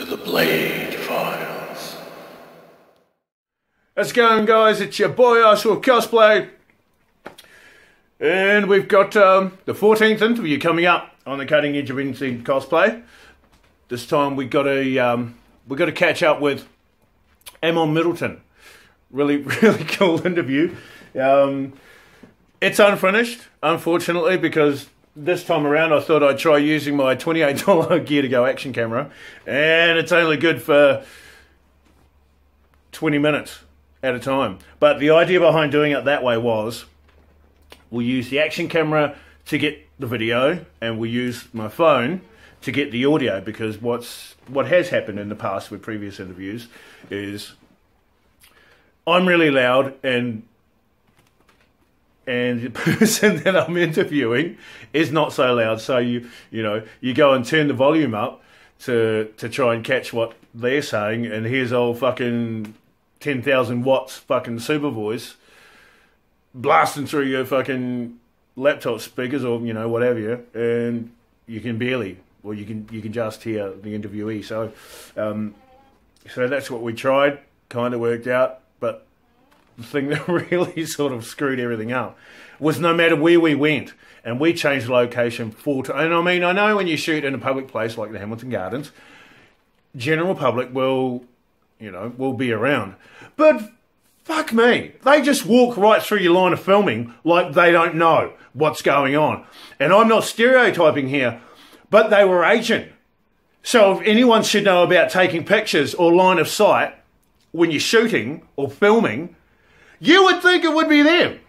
to the Blade Files. How's it going, guys? It's your boy Armageddon Cosplay, and we've got the 14th interview coming up on the cutting edge of anything cosplay. This time we got to catch up with Ammon Middleton. Really cool interview. It's unfinished, unfortunately, because this time around I thought I'd try using my $28 Gear to Go action camera, and it's only good for 20 minutes at a time. But the idea behind doing it that way was we'll use the action camera to get the video, and we'll use my phone to get the audio, because what has happened in the past with previous interviews is I'm really loud, and the person that I'm interviewing is not so loud. So you go and turn the volume up to try and catch what they're saying, and here's old fucking 10,000 watts fucking super voice blasting through your fucking laptop speakers or whatever, and you can barely, or you can just hear the interviewee. So that's what we tried. Kind of worked out, but the thing that really sort of screwed everything up was no matter where we went, and we changed location 4 times. And I mean, I know when you shoot in a public place like the Hamilton Gardens, general public will be around. But fuck me, they just walk right through your line of filming like they don't know what's going on. And I'm not stereotyping here, but they were Asian. So if anyone should know about taking pictures or line of sight when you're shooting or filming, you would think it would be them.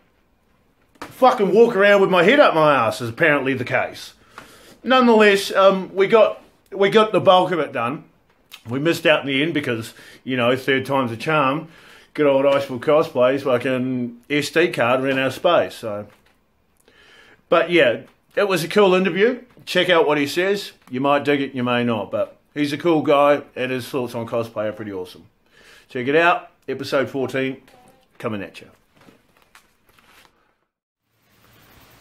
Fucking walk around with my head up my ass is apparently the case. Nonetheless, we got the bulk of it done. We missed out in the end because, third time's a charm. Good old Iceful Cosplay's fucking SD card ran out of space. So, but yeah, it was a cool interview. Check out what he says. You might dig it, you may not, but he's a cool guy, and his thoughts on cosplay are pretty awesome. Check it out. Episode 14 coming at you.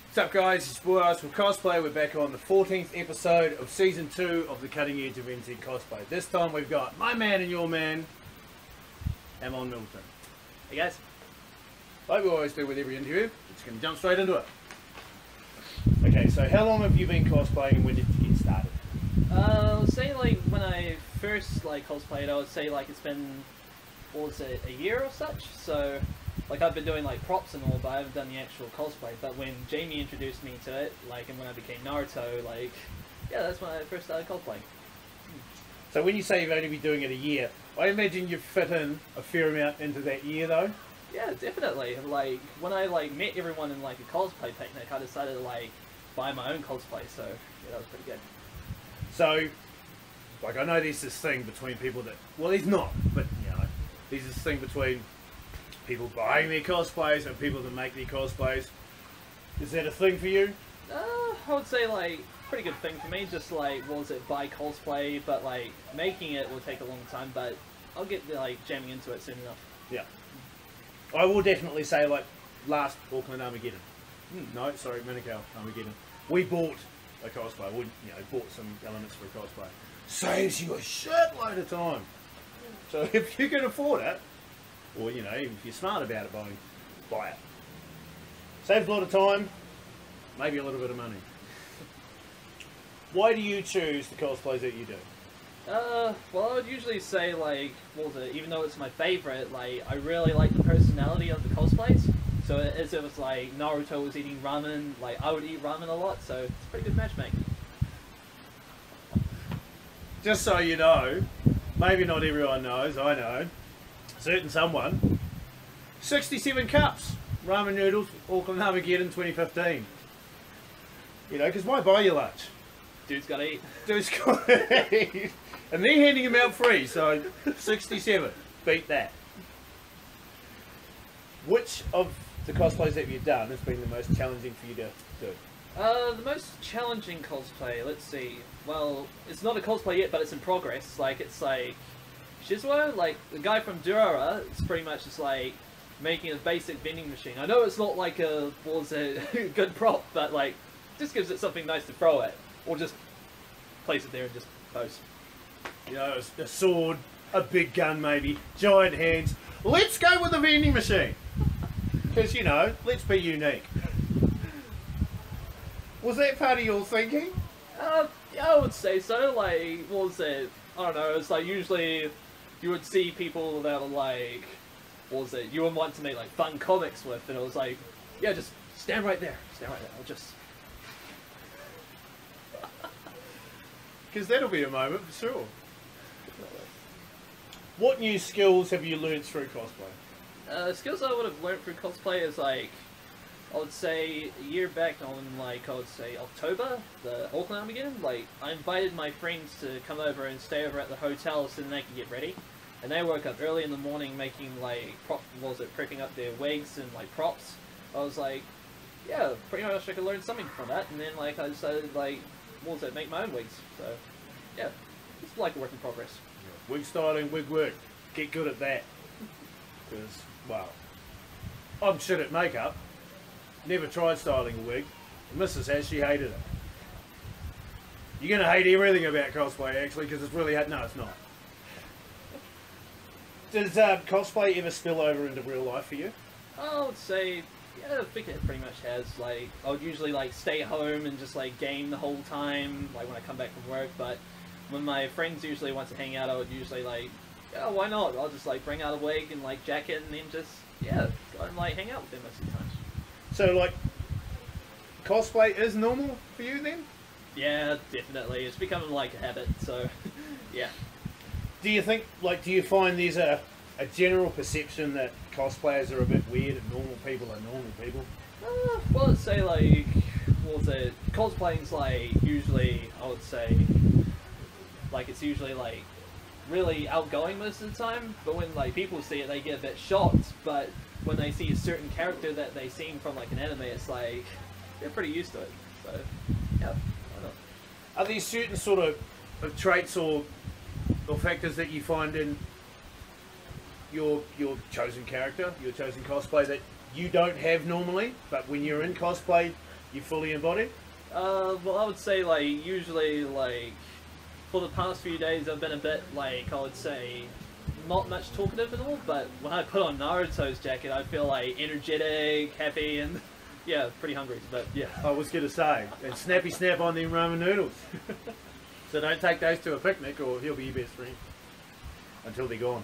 What's up, guys? It's your boy Iceful Cosplay. We're back on the 14th episode of Season 2 of the Cutting Edge of NZ Cosplay. This time we've got my man and your man, Ammon Middleton. Hey guys. Like we always do with every interview, just going to jump straight into it. Okay, so how long have you been cosplaying, and when did you get started? I would say when I first cosplayed, I would say it's been, a year or such. So I've been doing props and all, but I haven't done the actual cosplay. But when Jamie introduced me to it, and when I became Naruto, yeah, that's when I first started cosplaying. So when you say you've only been doing it a year, I imagine you've fit in a fair amount into that year though? Yeah, definitely. When I met everyone in a cosplay picnic, I decided to buy my own cosplay, so yeah, that was pretty good. So, I know there's this thing between people that, well, there's not, but there's this thing between people buying their cosplays and people that make their cosplays. Is that a thing for you? I would say pretty good thing for me. Just buy cosplay, but making it will take a long time. But I'll get jamming into it soon enough. Yeah, I will definitely say last Auckland Armageddon. No, sorry, Manukau Armageddon. We bought a cosplay. We bought some elements for a cosplay. Saves you a shitload of time. So if you can afford it, or even if you're smart about it, buy it. Saves a lot of time, maybe a little bit of money. Why do you choose the cosplays that you do? Well, I would usually say even though it's my favorite, I really like the personality of the cosplays. So as it was Naruto was eating ramen, I would eat ramen a lot, so it's pretty good matchmaking. Just so you know, maybe not everyone knows, I know, certain someone, 67 cups, ramen noodles, Auckland Armageddon 2015. Because why buy your lunch? Dude's gotta eat. Dude's gotta eat. And they're handing them out free, so 67. Beat that. Which of the cosplays that you've done has been the most challenging for you to do? The most challenging cosplay, let's see. Well, it's not a cosplay yet, but it's in progress. It's Shizuo, the guy from Durara, it's pretty much just making a basic vending machine. I know it's not a good prop, but just gives it something nice to throw at. Or just place it there and just pose. You know, a sword, a big gun maybe, giant hands. Let's go with the vending machine. Because, you know, let's be unique. Was that part of your thinking? Yeah, I would say so. Like, what was it? I don't know. It's like usually you would see people that were like, what was it? You would want to make like fun comics with, and it was like, yeah, just stand right there. Stand right there. I'll just. Because that'll be a moment for sure. What new skills have you learned through cosplay? Skills I would have learned through cosplay is like, I would say a year back on like, I would say October, the Auckland Armageddon, like I invited my friends to come over and stay over at the hotel so then they could get ready. And they woke up early in the morning making like, prepping up their wigs and like props. I was like, yeah, pretty much I could learn something from that. And then like I decided like, what was it, make my own wigs. So yeah, it's like a work in progress. Wig styling, wig work. Get good at that. Because, well, I'm shit at makeup. Never tried styling a wig. Mrs. has, she hated it. You're going to hate everything about cosplay, actually, because it's really hard. No, it's not. Does cosplay ever spill over into real life for you? I would say, yeah, I think it pretty much has. Like, I would usually like stay home and just like game the whole time, like when I come back from work. But when my friends usually want to hang out, I would usually like, yeah, why not? I'll just like bring out a wig and like jacket and then just, yeah, go and like hang out with them most of the time. So, like, cosplay is normal for you then? Yeah, definitely. It's becoming like a habit, so, yeah. Do you think, like, do you find there's a general perception that cosplayers are a bit weird and normal people are normal people? Well, I'd say, like, what was it? Cosplaying's, like, usually, I would say, like, it's usually, like, really outgoing most of the time, but when, like, people see it, they get a bit shocked, but when they see a certain character that they seen from, like, an anime, it's like, they're pretty used to it, so, yeah, why not? Are there certain sort of traits or factors that you find in your chosen character, your chosen cosplay that you don't have normally, but when you're in cosplay, you fully embody? Well, I would say, like, usually, like, for the past few days, I've been a bit, like, I would say, not much talkative at all, but when I put on Naruto's jacket, I feel, like, energetic, happy, and, yeah, pretty hungry, but, yeah. I was going to say, and snappy snap on them ramen noodles. So don't take those to a picnic or he'll be your best friend. Until they're gone.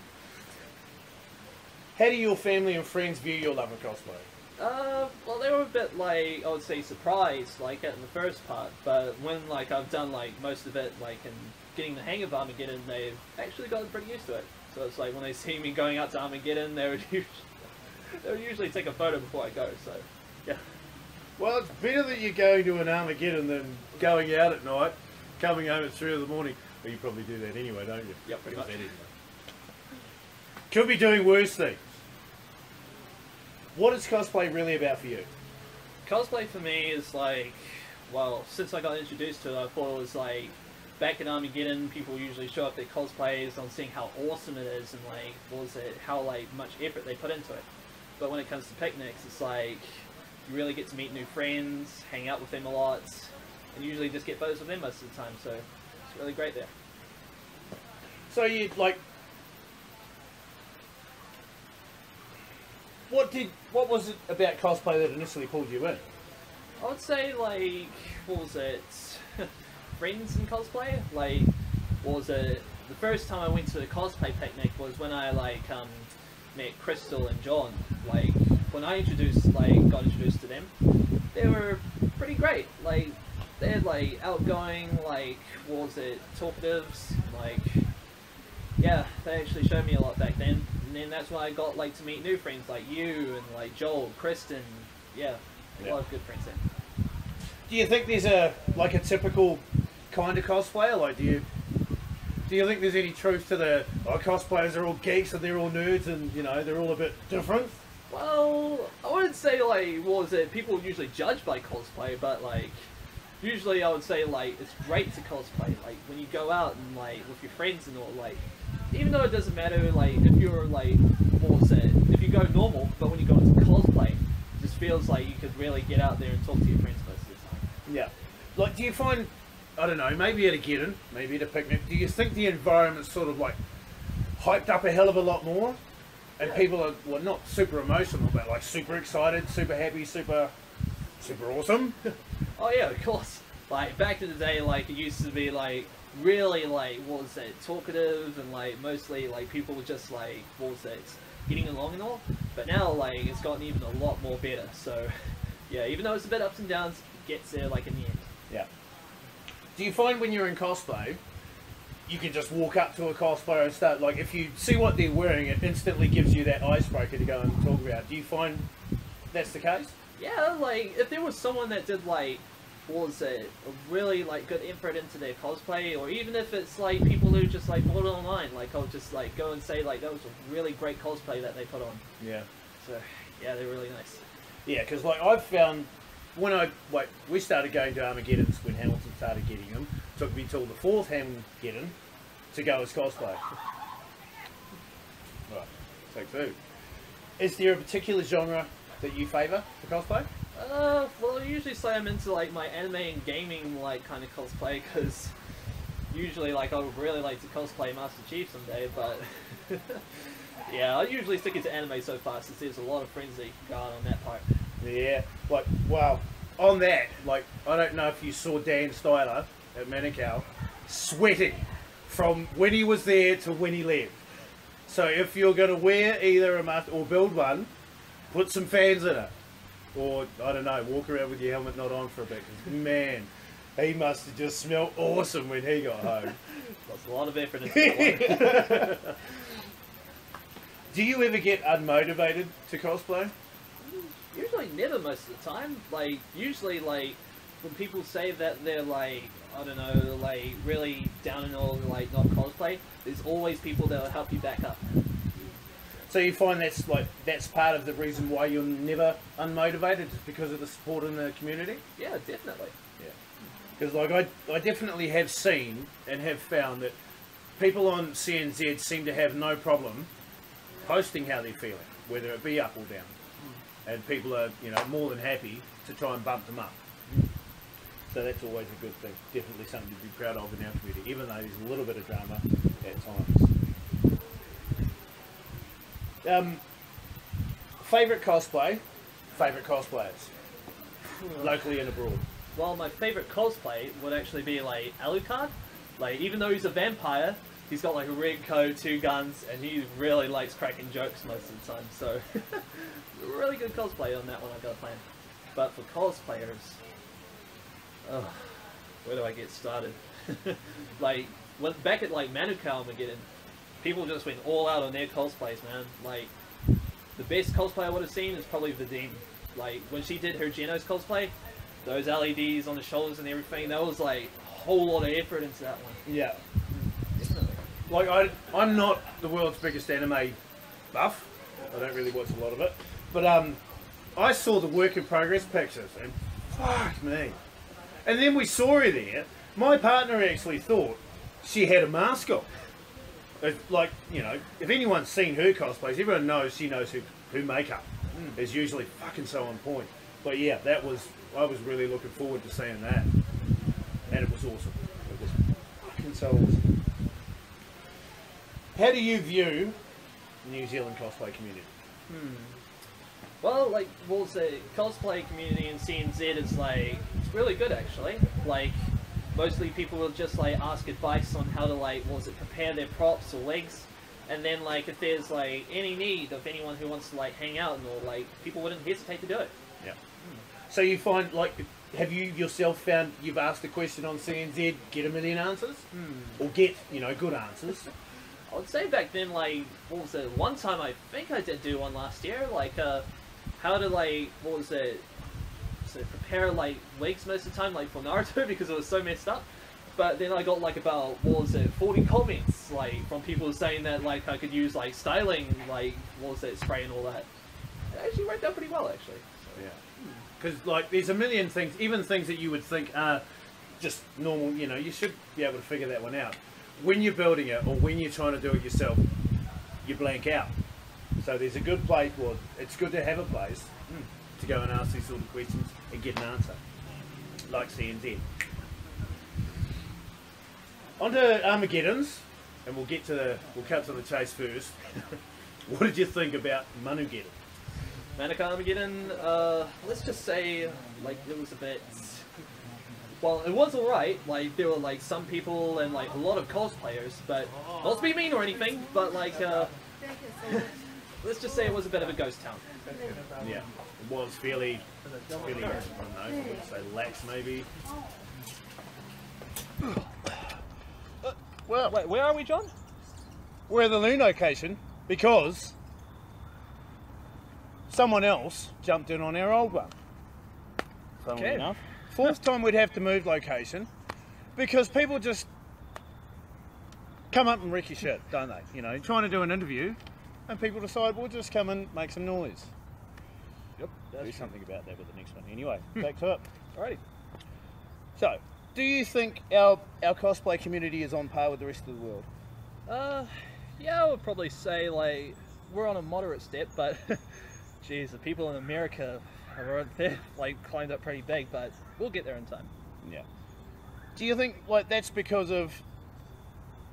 How do your family and friends view your love of cosplay? Well, they were a bit, like, I would say surprised, like, at the first part, but when, like, I've done, like, most of it, like, and getting the hang of Armageddon, they've actually gotten pretty used to it. So it's like, when they see me going out to Armageddon, they would usually take a photo before I go, so, yeah. Well, it's better that you're going to an Armageddon than going out at night, coming home at 3 in the morning. Well, you probably do that anyway, don't you? Yeah, pretty much. Could be doing worse things. What is cosplay really about for you? Cosplay for me is like, well, since I got introduced to it, I thought it was like, back in Armageddon, people usually show up their cosplays on seeing how awesome it is and like, what was it, how like much effort they put into it. But when it comes to picnics, it's like, you really get to meet new friends, hang out with them a lot, and usually just get photos with them most of the time, so it's really great there. So you, like, what was it about cosplay that initially pulled you in? I would say, like, what was it? Friends in cosplay? Like, what was it? The first time I went to a cosplay picnic was when I, like, met Crystal and John. Like, when I got introduced to them, they were pretty great. Like, they're, like, outgoing, like, what was it? Talkatives. Like, yeah, they actually showed me a lot back then. And then that's when I got, like, to meet new friends like you and, like, Joel, Kristen. Yeah, a lot of good friends there. Do you think there's a typical kind of cosplayer? Like, do you think there's any truth to the cosplayers are all geeks and they're all nerds and, you know, they're all a bit different? Well, I wouldn't say, like, what was it? People usually judge by cosplay, but, like, usually I would say, like, it's great to cosplay. Like, when you go out and, like, with your friends and all, like, even though it doesn't matter, like, if you're, like, what was it? If you go normal, but when you go into cosplay, it just feels like you could really get out there and talk to your friends most of the time. Yeah. Like, do you find I don't know, maybe at a get-in, maybe at a picnic, do you think the environment's sort of like hyped up a hell of a lot more? And people are, well, not super emotional, but like super excited, super happy, super awesome? Oh yeah, of course. Like back in the day, like it used to be like really like what was it, talkative and like mostly like people were just like what was it, getting along and all. But now like it's gotten even a lot more better. So yeah, even though it's a bit ups and downs, it gets there like in the end. Yeah. Do you find when you're in cosplay, you can just walk up to a cosplayer and start, like if you see what they're wearing, it instantly gives you that icebreaker to go and talk about. Do you find that's the case? Yeah, like if there was someone that did like what was it, a really like good input into their cosplay, or even if it's like people who just like bought it online, like I'll just like go and say like that was a really great cosplay that they put on. Yeah. So yeah, they're really nice. Yeah, because like I've found when we started going to Armageddons when Hamilton started getting them, took me till the 4th Hamilton to go as cosplay. Right, take 2. Is there a particular genre that you favour for cosplay? Well, I usually say I'm into like my anime and gaming like kind of cosplay, because usually like I would really like to cosplay Master Chief someday, but yeah, I usually stick into anime so far since there's a lot of friends that you can go on that part. Yeah, like, well, on that, like, I don't know if you saw Dan Styler at Manukau sweating from when he was there to when he left. So if you're going to wear either a mask or build one, put some fans in it. Or, I don't know, walk around with your helmet not on for a bit. 'Cause, man, he must have just smelled awesome when he got home. That's a lot of effort into that one. Do you ever get unmotivated to cosplay? Usually never most of the time. Like, usually, like, when people say that they're, like, I don't know, like, really down and all, like, not cosplay, there's always people that will help you back up. So you find that's part of the reason why you're never unmotivated, just because of the support in the community? Yeah, definitely. Yeah. Because, like, I definitely have seen and have found that people on CNZ seem to have no problem posting how they're feeling, whether it be up or down. And people are, you know, more than happy to try and bump them up. So that's always a good thing. Definitely something to be proud of in our community, even though there's a little bit of drama at times. Favourite cosplay? Favourite cosplayers? Locally and abroad? Well, my favourite cosplay would actually be, like, Alucard. Like, even though he's a vampire, he's got, like, a red coat, 2 guns, and he really likes cracking jokes most of the time, so... really good cosplay on that one I got planned. But for cosplayers, where do I get started? Like, back at like Manukau Armageddon, people just went all out on their cosplays, man. Like, the best cosplay I would have seen is probably Vadim. Like, when she did her Genos cosplay, those LEDs on the shoulders and everything, that was like a whole lot of effort into that one. Yeah. Definitely. Like, I'm not the world's biggest anime buff. I don't really watch a lot of it. But I saw the work in progress pictures and fuck me. And then we saw her there. My partner actually thought she had a mask on. Like, you know, if anyone's seen her cosplays, everyone knows she knows her makeup is usually fucking so on point. But yeah, I was really looking forward to seeing that. And it was awesome. It was fucking so awesome. How do you view the New Zealand cosplay community? Well, like, well, the cosplay community in CNZ is, like, it's really good, actually. Like, mostly people will just, like, ask advice on how to, like, prepare their props or wigs. And then, like, if there's, like, any need of anyone who wants to, like, hang out and all, like, people wouldn't hesitate to do it. Yeah. So you find, like, have you yourself found you've asked a question on CNZ, get a million answers? Or get, you know, good answers? I would say back then, like, what was it, one time I think I did do one last year, like, how to, like, what was it, prepare, like, wigs most of the time, like, for Naruto, because it was so messed up. But then I got, like, about, 40 comments, like, from people saying that, like, I could use, like, styling, like, spray and all that. It actually worked out pretty well, actually. Yeah. Because, like, there's a million things, even things that you would think are just normal, you know, you should be able to figure that one out. When you're building it, or when you're trying to do it yourself, you blank out. So there's a good place, well, it's good to have a place to go and ask these sort of questions and get an answer, like CNZ. On to Armageddons, and we'll cut to the chase first. What did you think about Manugeddon? Manukah Armageddon, let's just say, like, it was a bit... Well, it was alright, like, there were, like, some people and, like, a lot of cosplayers, but, not to be mean or anything, but, like, let's just say it was a bit of a ghost town. Yeah, it was fairly, I don't know, I would say lax maybe. Well, Wait, where are we, John? we're at the new location because someone else jumped in on our old one. Funnily Okay. enough. Fourth time we'd have to move location because people just come up and wreck your shit, don't they? You know, trying to do an interview and people decide we'll just come and make some noise. Yep, Do something about that with the next one. Anyway, back to it. Alrighty. So, do you think our cosplay community is on par with the rest of the world? Yeah, I would probably say, like, we're on a moderate step, but, geez, the people in America are, they're, like, climbed up pretty big, but we'll get there in time. Yeah. Do you think, like, that's because of,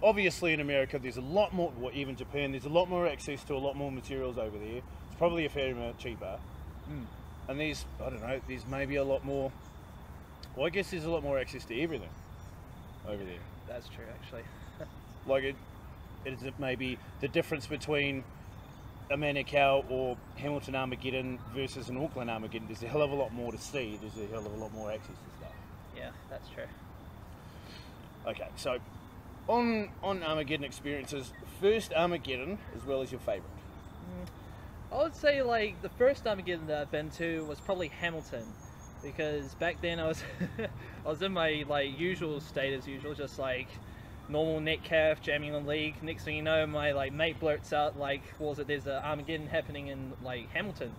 obviously in America there's a lot more, well, even Japan, there's a lot more access to a lot more materials over there. It's probably a fair amount cheaper. And there's, I don't know, there's maybe a lot more, well, I guess there's a lot more access to everything over there. That's true, actually. Like, it is maybe the difference between a Manukah or Hamilton Armageddon versus an Auckland Armageddon. There's a hell of a lot more to see. There's a hell of a lot more access to stuff. Yeah, that's true. Okay, so on Armageddon experiences, first Armageddon as well as your favourite. I would say, like, the first Armageddon that I've been to was probably Hamilton, because back then I was I was in my, like, usual state as usual, just like normal netcalf jamming on League. Next thing you know, my, like, mate blurts out, like, what was it, there's a Armageddon happening in, like, Hamilton.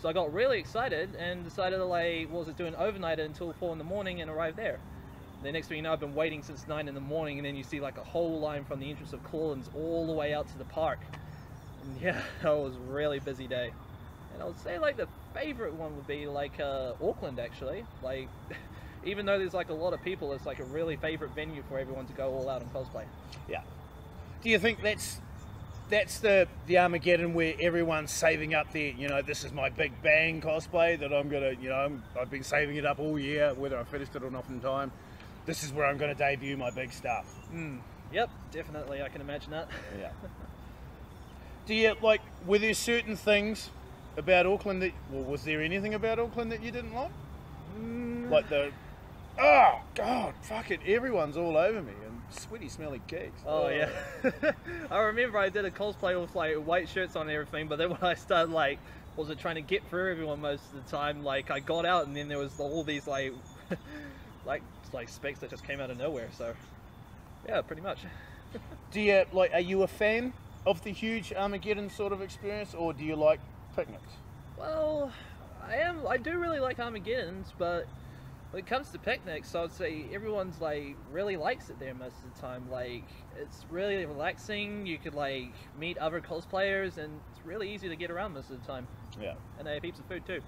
So I got really excited and decided to, like, what was it, do an overnighter until 4 in the morning and arrive there. The next thing you know, I've been waiting since 9 in the morning, and then you see, like, a whole line from the entrance of Clawlands all the way out to the park. And yeah, that was a really busy day. And I would say, like, the favourite one would be, like, Auckland, actually. Like, even though there's, like, a lot of people, it's, like, a really favourite venue for everyone to go all out on cosplay. Yeah. Do you think that's the Armageddon where everyone's saving up their, you know, this is my big bang cosplay that I'm gonna, you know, I've been saving it up all year, whether I finished it or not in time. This is where I'm gonna debut my big stuff. Yep, definitely, I can imagine that. Yeah. Do you, like, were there certain things about Auckland that, well, was there anything about Auckland that you didn't like? Like the, oh, God, fuck it, everyone's all over me and sweaty, smelly gigs. Oh, yeah. I remember I did a cosplay with, like, white shirts on and everything, but then when I started, like, was it trying to get through everyone most of the time, like, I got out and then there was all these, like, like specs that just came out of nowhere, so, yeah, pretty much. Do you, like, are you a fan of the huge Armageddon sort of experience, or do you like picnics? Well, I do really like Armageddons, but when it comes to picnics, I would say everyone's, like, really likes it there most of the time. Like, it's really relaxing, you could, like, meet other cosplayers, and it's really easy to get around most of the time. Yeah. And they have heaps of food too.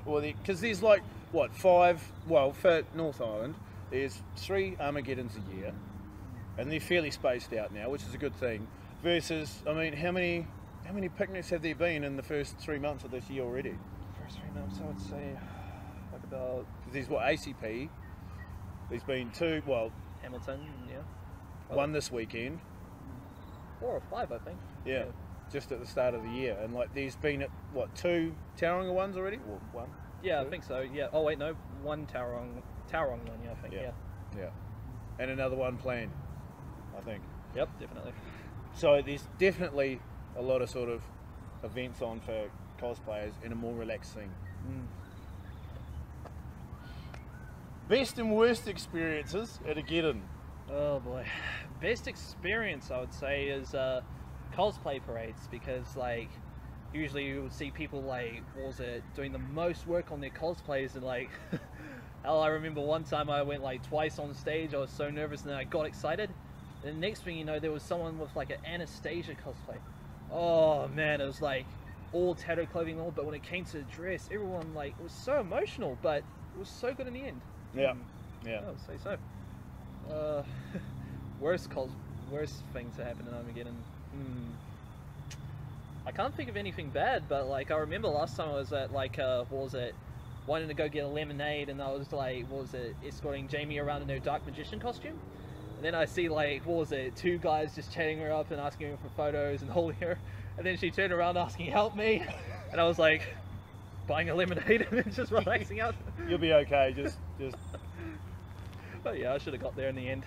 Well, because there's, like, what, 5, well, for North Island, there's 3 Armageddons a year, and they're fairly spaced out now, which is a good thing. Versus, I mean, how many picnics have there been in the first 3 months of this year already? First 3 months, I would say, like about There's what, ACP, there's been 2, well, Hamilton, yeah. 1 this weekend. 4 or 5, I think. Yeah, just at the start of the year, and, like, there's been, what, 2 Tauranga ones already? Or 1? Yeah, 2? I think so. Yeah. Oh wait, no, 1 Tauranga one. Yeah, I think. Yeah. Yeah. Yeah, and another one planned, I think. Yep, definitely. So there's definitely a lot of sort of events on for cosplayers in a more relaxed scene. Best and worst experiences at a get-in? Oh boy, best experience I would say is cosplay parades, because like usually you would see people like, what was it, doing the most work on their cosplays, and like hell, I remember one time I went like twice on stage. I was so nervous and then I got excited, and the next thing you know there was someone with like an Anastasia cosplay. Oh man, it was like all tattered clothing and all, but when it came to the dress, everyone, like, it was so emotional, but it was so good in the end. Yeah, yeah. I would say so. Worst things to happen in Armageddon. I can't think of anything bad, but like I remember last time I was at like what was it? Wanting to go get a lemonade, and I was like, what was it? Escorting Jamie around in her dark magician costume. And then I see like, what was it? 2 guys just chatting her up and asking her for photos and holding her. And then she turned around asking, "Help me!" And I was like, buying a lemonade and then just relaxing out. You'll be okay. Just. But yeah, I should have got there in the end.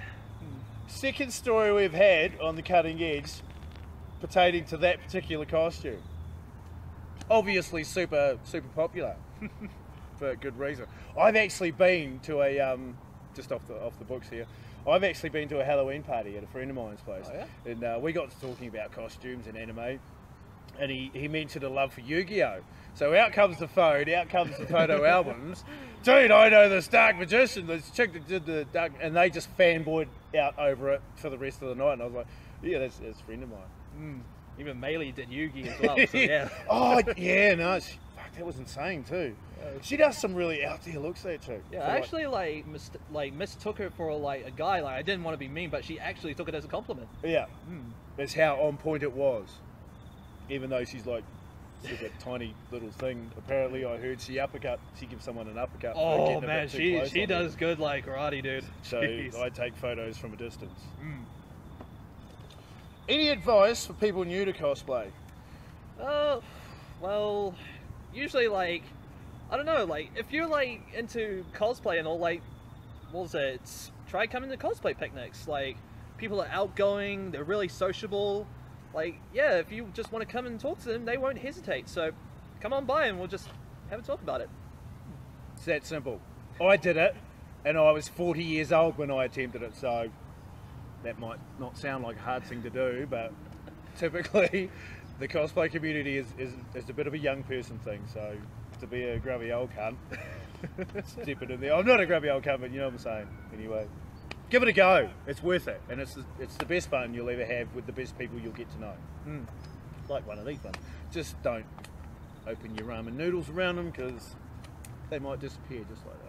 Second story we've had on the cutting edge pertaining to that particular costume. Obviously super popular for good reason. I've actually been to a just off the books here. I've actually been to a Halloween party at a friend of mine's place. Oh, yeah? And we got to talking about costumes and anime, and he mentioned a love for Yu-Gi-Oh! So out comes the phone, out comes the photo albums. Dude, I know this dark magician, this chick that did the dark, and they just fanboyed out over it for the rest of the night. And I was like, yeah, that's a friend of mine. Even Melee did Yugi as well, so yeah. Oh, yeah, no, fuck, that was insane too. She does some really out there looks there too. Yeah, I actually mistook her for like a guy. Like I didn't want to be mean, but she actually took it as a compliment. Yeah, that's how on point it was. Even though she's like such a tiny little thing. Apparently, I heard she gives someone an uppercut. Oh man, she does good like karate, dude. So Jeez. I take photos from a distance. Any advice for people new to cosplay? Well, usually like, I don't know, like if you're like into cosplay and all, like, what was it? Try coming to cosplay picnics. Like, people are outgoing, they're really sociable. Like, yeah, if you just want to come and talk to them, they won't hesitate. So, come on by and we'll just have a talk about it. It's that simple. I did it, and I was 40 years old when I attempted it, so that might not sound like a hard thing to do, but typically the cosplay community is a bit of a young person thing, so to be a grubby old cunt, step it in there. I'm not a grubby old cunt, but you know what I'm saying. Anyway, give it a go. It's worth it, and it's the best fun you'll ever have with the best people you'll get to know. Like one of these ones. Just don't open your ramen noodles around them, because they might disappear just like that.